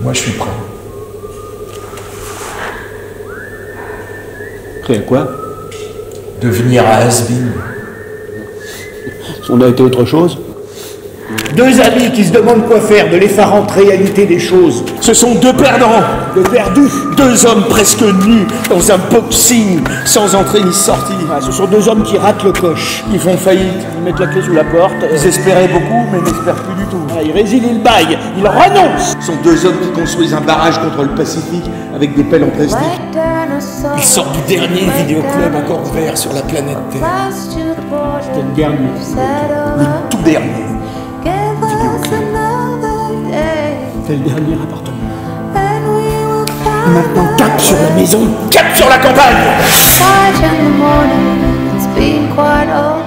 Moi, je suis prêt. Prêt à quoi? Devenir un has-been. On a été autre chose. Deux amis qui se demandent quoi faire de l'effarante réalité des choses. Ce sont deux perdants. De perdus. Deux hommes presque nus dans un boxing sans entrée ni sortie. Ah, ce sont deux hommes qui ratent le coche. Ils font faillite, ils mettent la clé sous la porte. Ils espéraient beaucoup, mais n'espèrent plus du tout. Ah, ils résilient le bail, ils renoncent. Ce sont deux hommes qui construisent un barrage contre le Pacifique avec des pelles en plastique. Ils sortent du dernier vidéoclub encore ouvert sur la planète Terre. C'était le dernier. Le tout dernier vidéoclub. C'était le dernier appartement. Maintenant, cap sur la maison, cap sur la campagne. 5 in the morning, it's been quite old.